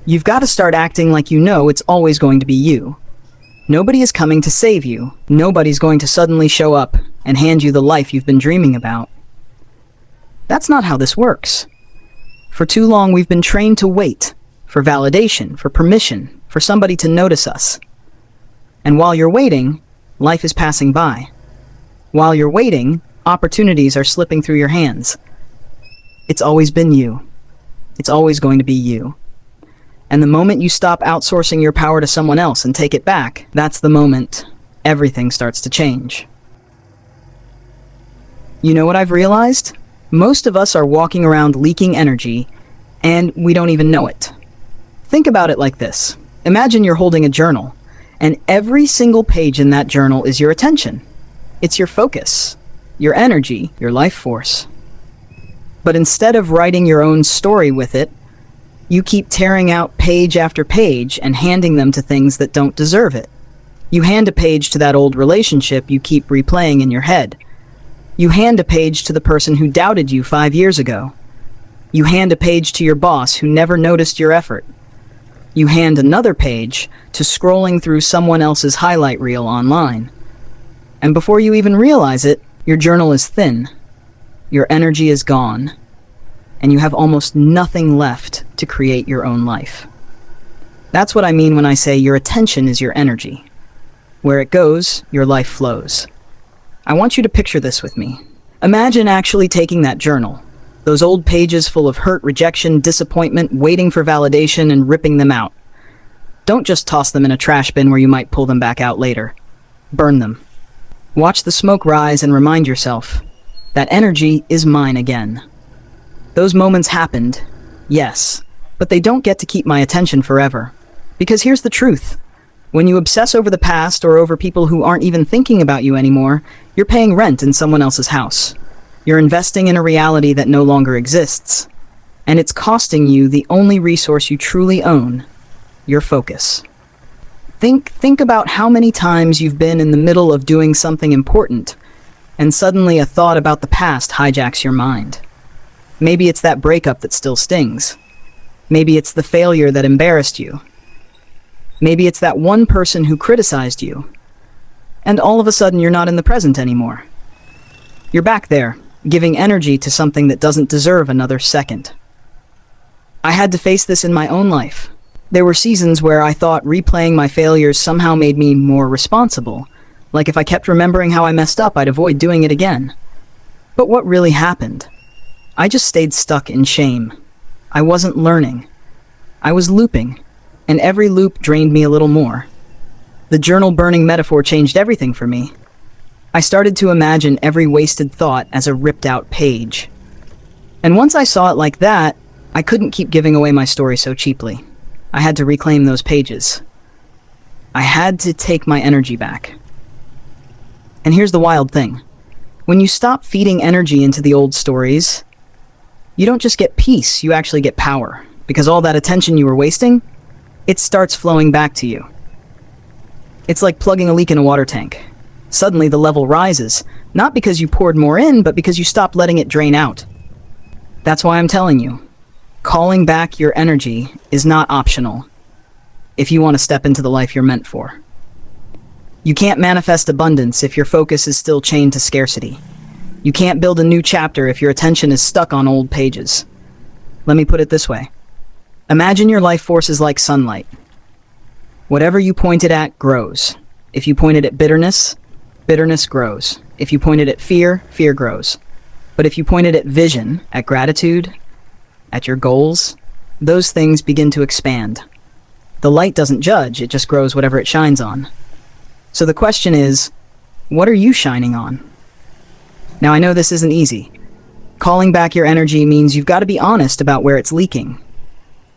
You've got to start acting like you know it's always going to be you. Nobody is coming to save you. Nobody's going to suddenly show up and hand you the life you've been dreaming about. That's not how this works. For too long, we've been trained to wait for validation, for permission, for somebody to notice us. And while you're waiting, life is passing by. While you're waiting, opportunities are slipping through your hands. It's always been you. It's always going to be you. And the moment you stop outsourcing your power to someone else and take it back, that's the moment everything starts to change. You know what I've realized? Most of us are walking around leaking energy, and we don't even know it. Think about it like this. Imagine you're holding a journal, and every single page in that journal is your attention. It's your focus, your energy, your life force. But instead of writing your own story with it, you keep tearing out page after page and handing them to things that don't deserve it. You hand a page to that old relationship you keep replaying in your head. You hand a page to the person who doubted you 5 years ago. You hand a page to your boss who never noticed your effort. You hand another page to scrolling through someone else's highlight reel online. And before you even realize it, your journal is thin. Your energy is gone. And you have almost nothing left to create your own life. That's what I mean when I say your attention is your energy. Where it goes, your life flows. I want you to picture this with me. Imagine actually taking that journal, those old pages full of hurt, rejection, disappointment, waiting for validation, and ripping them out. Don't just toss them in a trash bin where you might pull them back out later. Burn them. Watch the smoke rise and remind yourself, that energy is mine again. Those moments happened, yes, but they don't get to keep my attention forever. Because here's the truth. When you obsess over the past or over people who aren't even thinking about you anymore, you're paying rent in someone else's house. You're investing in a reality that no longer exists. And it's costing you the only resource you truly own, your focus. Think about how many times you've been in the middle of doing something important, and suddenly a thought about the past hijacks your mind. Maybe it's that breakup that still stings. Maybe it's the failure that embarrassed you. Maybe it's that one person who criticized you. And all of a sudden you're not in the present anymore. You're back there, giving energy to something that doesn't deserve another second. I had to face this in my own life. There were seasons where I thought replaying my failures somehow made me more responsible. Like if I kept remembering how I messed up, I'd avoid doing it again. But what really happened? I just stayed stuck in shame. I wasn't learning. I was looping, and every loop drained me a little more. The journal burning metaphor changed everything for me. I started to imagine every wasted thought as a ripped-out page. And once I saw it like that, I couldn't keep giving away my story so cheaply. I had to reclaim those pages. I had to take my energy back. And here's the wild thing. When you stop feeding energy into the old stories, you don't just get peace, you actually get power. Because all that attention you were wasting, it starts flowing back to you. It's like plugging a leak in a water tank. Suddenly the level rises, not because you poured more in, but because you stopped letting it drain out. That's why I'm telling you, calling back your energy is not optional if you want to step into the life you're meant for. You can't manifest abundance if your focus is still chained to scarcity. You can't build a new chapter if your attention is stuck on old pages. Let me put it this way. Imagine your life force is like sunlight. Whatever you point it at grows. If you point it at bitterness, bitterness grows. If you point it at fear, fear grows. But if you point it at vision, at gratitude, at your goals, those things begin to expand. The light doesn't judge, it just grows whatever it shines on. So the question is, what are you shining on? Now I know this isn't easy. Calling back your energy means you've got to be honest about where it's leaking.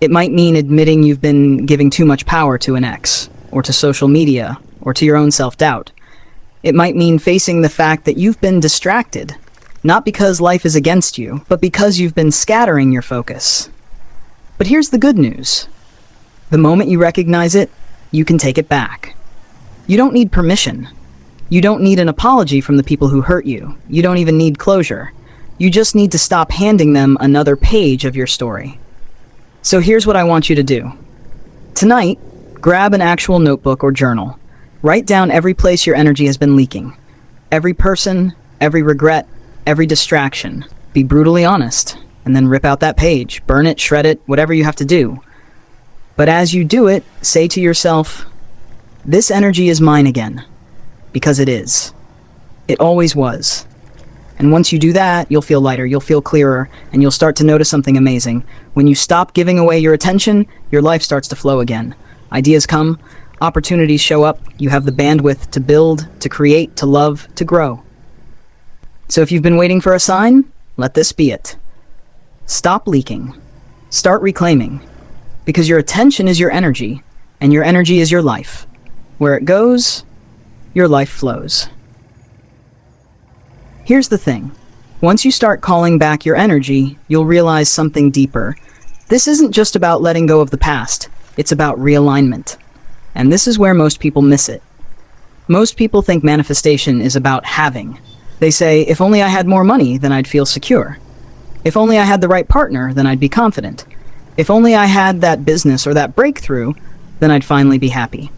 It might mean admitting you've been giving too much power to an ex, or to social media, or to your own self-doubt. It might mean facing the fact that you've been distracted, not because life is against you, but because you've been scattering your focus. But here's the good news. The moment you recognize it, you can take it back. You don't need permission. You don't need an apology from the people who hurt you. You don't even need closure. You just need to stop handing them another page of your story. So here's what I want you to do. Tonight, grab an actual notebook or journal. Write down every place your energy has been leaking. Every person, every regret, every distraction. Be brutally honest, and then rip out that page. Burn it, shred it, whatever you have to do. But as you do it, say to yourself, this energy is mine again. Because it is. It always was. And once you do that, you'll feel lighter, you'll feel clearer, and you'll start to notice something amazing. When you stop giving away your attention, your life starts to flow again. Ideas come, opportunities show up, you have the bandwidth to build, to create, to love, to grow. So if you've been waiting for a sign, let this be it. Stop leaking. Start reclaiming. Because your attention is your energy, and your energy is your life. Where it goes, your life flows. Here's the thing. Once you start calling back your energy, you'll realize something deeper. This isn't just about letting go of the past. It's about realignment. And this is where most people miss it. Most people think manifestation is about having. They say, if only I had more money, then I'd feel secure. If only I had the right partner, then I'd be confident. If only I had that business or that breakthrough, then I'd finally be happy.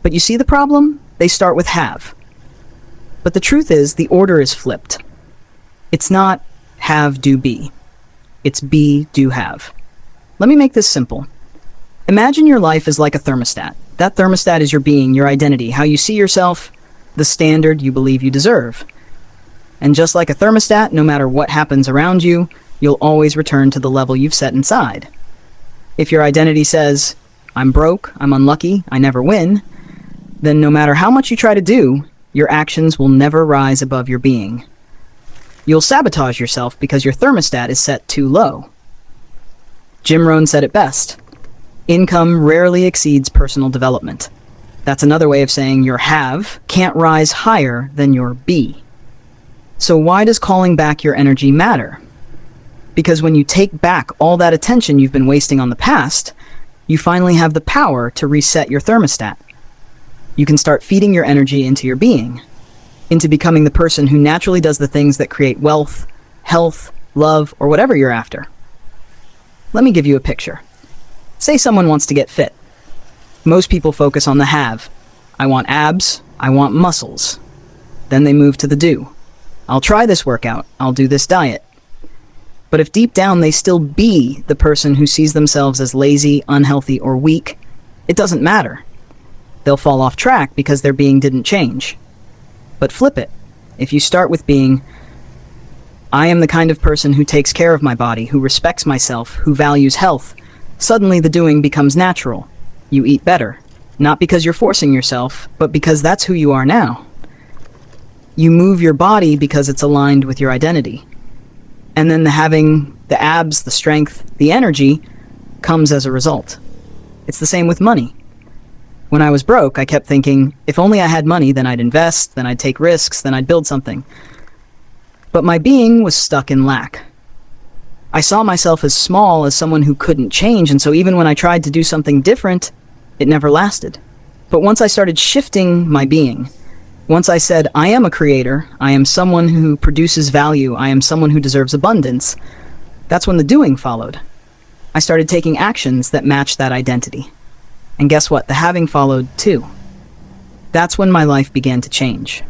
But you see the problem? They start with have. But the truth is, the order is flipped. It's not have, do, be. It's be, do, have. Let me make this simple. Imagine your life is like a thermostat. That thermostat is your being, your identity, how you see yourself, the standard you believe you deserve. And just like a thermostat, no matter what happens around you, you'll always return to the level you've set inside. If your identity says, I'm broke, I'm unlucky, I never win, then no matter how much you try to do, your actions will never rise above your being. You'll sabotage yourself because your thermostat is set too low. Jim Rohn said it best. Income rarely exceeds personal development. That's another way of saying your have can't rise higher than your be. So why does calling back your energy matter? Because when you take back all that attention you've been wasting on the past, you finally have the power to reset your thermostat. You can start feeding your energy into your being, into becoming the person who naturally does the things that create wealth, health, love, or whatever you're after. Let me give you a picture. Say someone wants to get fit. Most people focus on the have. I want abs, I want muscles. Then they move to the do. I'll try this workout, I'll do this diet. But if deep down they still be the person who sees themselves as lazy, unhealthy, or weak, it doesn't matter. They'll fall off track because their being didn't change. But flip it. If you start with being, I am the kind of person who takes care of my body, who respects myself, who values health, suddenly the doing becomes natural. You eat better. Not because you're forcing yourself, but because that's who you are now. You move your body because it's aligned with your identity. And then having the abs, the strength, the energy comes as a result. It's the same with money. When I was broke, I kept thinking, if only I had money, then I'd invest, then I'd take risks, then I'd build something. But my being was stuck in lack. I saw myself as small, as someone who couldn't change, and so even when I tried to do something different, it never lasted. But once I started shifting my being, once I said, I am a creator, I am someone who produces value, I am someone who deserves abundance, that's when the doing followed. I started taking actions that matched that identity. And guess what? The having followed too. That's when my life began to change.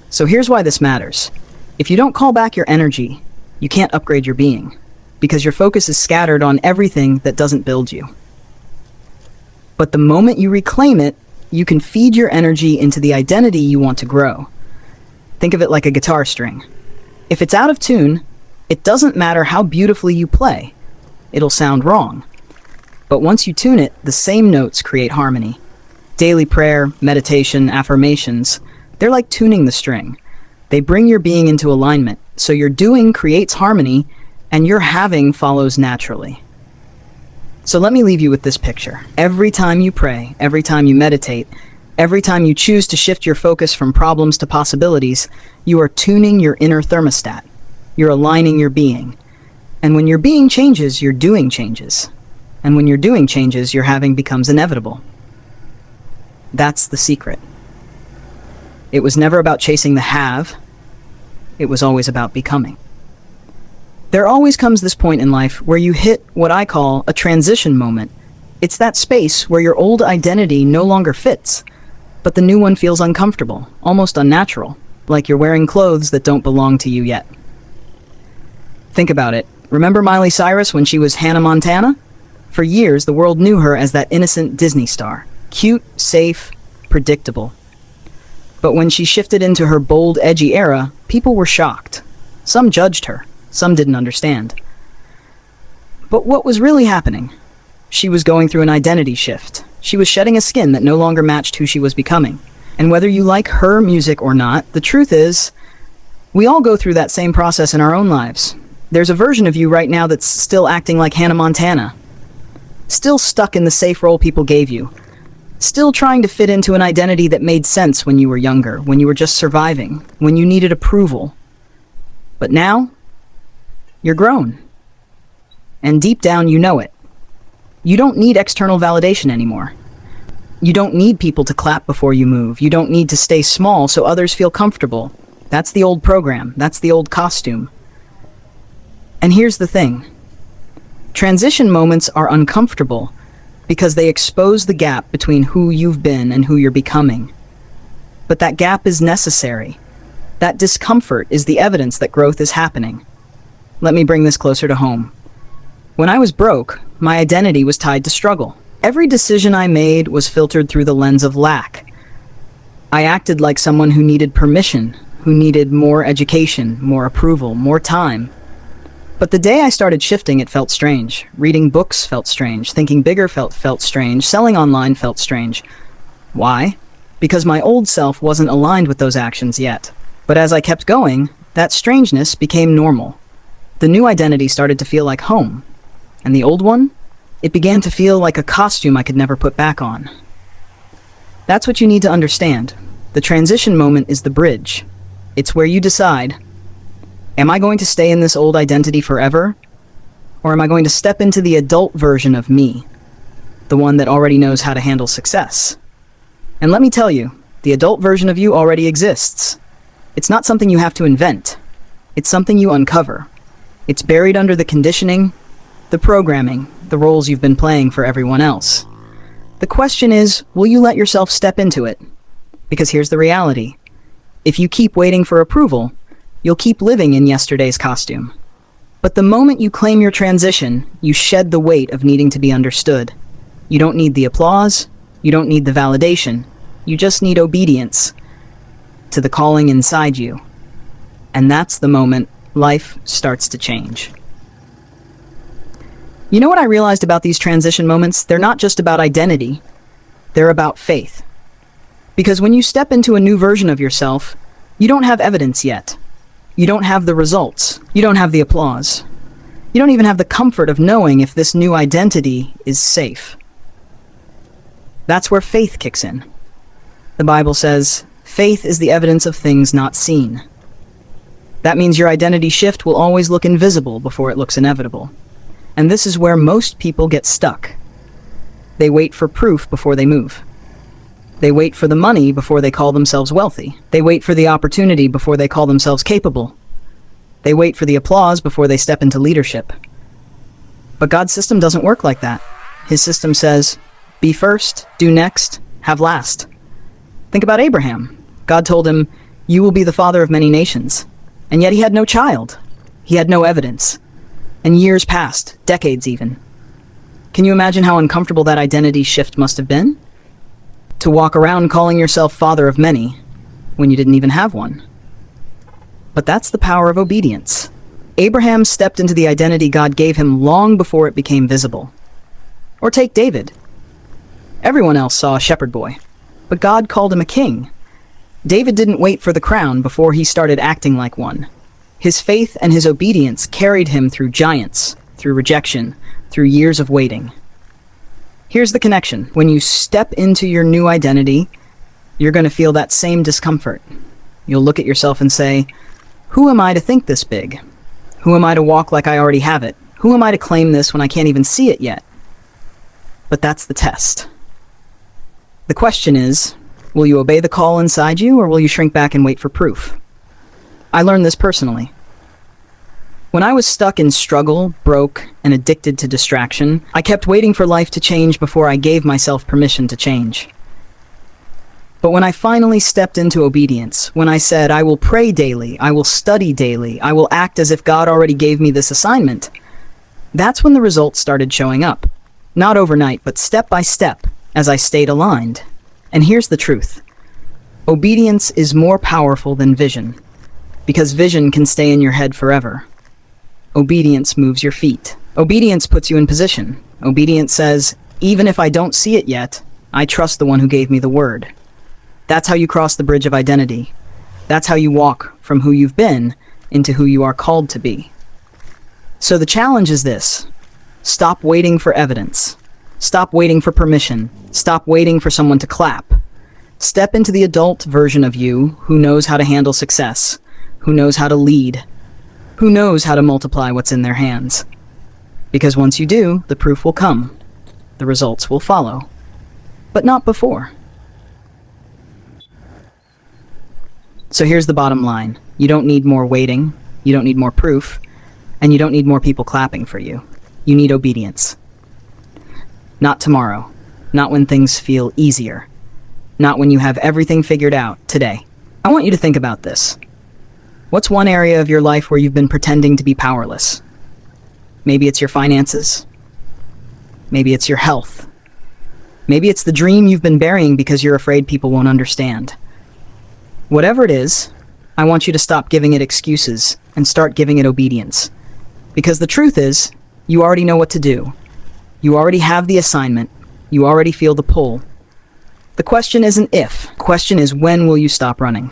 So here's why this matters. If you don't call back your energy, you can't upgrade your being, because your focus is scattered on everything that doesn't build you. But the moment you reclaim it, you can feed your energy into the identity you want to grow. Think of it like a guitar string. If it's out of tune, it doesn't matter how beautifully you play. It'll sound wrong. But once you tune it, the same notes create harmony. Daily prayer, meditation, affirmations, they're like tuning the string. They bring your being into alignment, so your doing creates harmony, and your having follows naturally. So let me leave you with this picture. Every time you pray, every time you meditate, every time you choose to shift your focus from problems to possibilities, you are tuning your inner thermostat. You're aligning your being. And when your being changes, your doing changes. And when your doing changes, your having becomes inevitable. That's the secret. It was never about chasing the have. It was always about becoming. There always comes this point in life where you hit what I call a transition moment. It's that space where your old identity no longer fits, but the new one feels uncomfortable, almost unnatural, like you're wearing clothes that don't belong to you yet. Think about it. Remember Miley Cyrus when she was Hannah Montana? For years, the world knew her as that innocent Disney star. Cute, safe, predictable. But when she shifted into her bold, edgy era, people were shocked. Some judged her. Some didn't understand. But what was really happening? She was going through an identity shift. She was shedding a skin that no longer matched who she was becoming. And whether you like her music or not, the truth is, we all go through that same process in our own lives. There's a version of you right now that's still acting like Hannah Montana. Still stuck in the safe role people gave you. Still trying to fit into an identity that made sense when you were younger, when you were just surviving, when you needed approval. But now, you're grown. And deep down, you know it. You don't need external validation anymore. You don't need people to clap before you move. You don't need to stay small so others feel comfortable. That's the old program. That's the old costume. And here's the thing. Transition moments are uncomfortable because they expose the gap between who you've been and who you're becoming. But that gap is necessary. That discomfort is the evidence that growth is happening. Let me bring this closer to home. When I was broke, my identity was tied to struggle. Every decision I made was filtered through the lens of lack. I acted like someone who needed permission, who needed more education, more approval, more time. But the day I started shifting, it felt strange. Reading books felt strange. Thinking bigger felt strange. Selling online felt strange. Why? Because my old self wasn't aligned with those actions yet. But as I kept going, that strangeness became normal. The new identity started to feel like home. And the old one? It began to feel like a costume I could never put back on. That's what you need to understand. The transition moment is the bridge. It's where you decide, am I going to stay in this old identity forever? Or am I going to step into the adult version of me? The one that already knows how to handle success. And let me tell you, the adult version of you already exists. It's not something you have to invent. It's something you uncover. It's buried under the conditioning, the programming, the roles you've been playing for everyone else. The question is, will you let yourself step into it? Because here's the reality. If you keep waiting for approval, you'll keep living in yesterday's costume. But the moment you claim your transition, you shed the weight of needing to be understood. You don't need the applause. You don't need the validation. You just need obedience to the calling inside you. And that's the moment life starts to change. You know what I realized about these transition moments? They're not just about identity. They're about faith. Because when you step into a new version of yourself, you don't have evidence yet. You don't have the results. You don't have the applause. You don't even have the comfort of knowing if this new identity is safe. That's where faith kicks in. The Bible says, faith is the evidence of things not seen. That means your identity shift will always look invisible before it looks inevitable. And this is where most people get stuck. They wait for proof before they move. They wait for the money before they call themselves wealthy. They wait for the opportunity before they call themselves capable. They wait for the applause before they step into leadership. But God's system doesn't work like that. His system says, be first, do next, have last. Think about Abraham. God told him, you will be the father of many nations. And yet he had no child. He had no evidence. And years passed, decades even. Can you imagine how uncomfortable that identity shift must have been? To walk around calling yourself father of many when you didn't even have one. But that's the power of obedience. Abraham stepped into the identity God gave him long before it became visible. Or take David. Everyone else saw a shepherd boy, but God called him a king. David didn't wait for the crown before he started acting like one. His faith and his obedience carried him through giants, through rejection, through years of waiting. Here's the connection. When you step into your new identity, you're going to feel that same discomfort. You'll look at yourself and say, who am I to think this big? Who am I to walk like I already have it? Who am I to claim this when I can't even see it yet? But that's the test. The question is, will you obey the call inside you, or will you shrink back and wait for proof? I learned this personally. When I was stuck in struggle, broke, and addicted to distraction, I kept waiting for life to change before I gave myself permission to change. But when I finally stepped into obedience, when I said, I will pray daily, I will study daily, I will act as if God already gave me this assignment, that's when the results started showing up. Not overnight, but step by step, as I stayed aligned. And here's the truth. Obedience is more powerful than vision, because vision can stay in your head forever. Obedience moves your feet. Obedience puts you in position. Obedience says, even if I don't see it yet, I trust the one who gave me the word. That's how you cross the bridge of identity. That's how you walk from who you've been into who you are called to be. So the challenge is this. Stop waiting for evidence. Stop waiting for permission. Stop waiting for someone to clap. Step into the adult version of you who knows how to handle success, who knows how to lead, who knows how to multiply what's in their hands. Because once you do, the proof will come. The results will follow. But not before. So here's the bottom line. You don't need more waiting, you don't need more proof, and you don't need more people clapping for you. You need obedience. Not tomorrow. Not when things feel easier. Not when you have everything figured out. Today. I want you to think about this. What's one area of your life where you've been pretending to be powerless? Maybe it's your finances. Maybe it's your health. Maybe it's the dream you've been burying because you're afraid people won't understand. Whatever it is, I want you to stop giving it excuses and start giving it obedience. Because the truth is, you already know what to do. You already have the assignment. You already feel the pull. The question isn't if. The question is when will you stop running?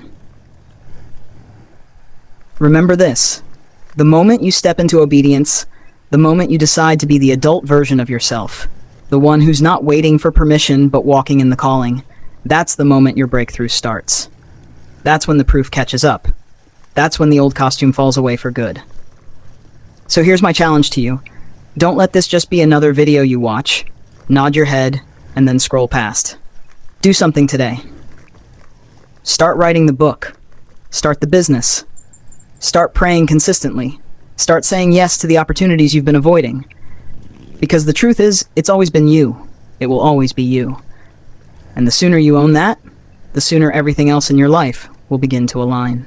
Remember this. The moment you step into obedience, the moment you decide to be the adult version of yourself, the one who's not waiting for permission but walking in the calling, that's the moment your breakthrough starts. That's when the proof catches up. That's when the old costume falls away for good. So here's my challenge to you. Don't let this just be another video you watch, nod your head, and then scroll past. Do something today. Start writing the book. Start the business. Start praying consistently. Start saying yes to the opportunities you've been avoiding. Because the truth is, it's always been you. It will always be you. And the sooner you own that, the sooner everything else in your life will begin to align.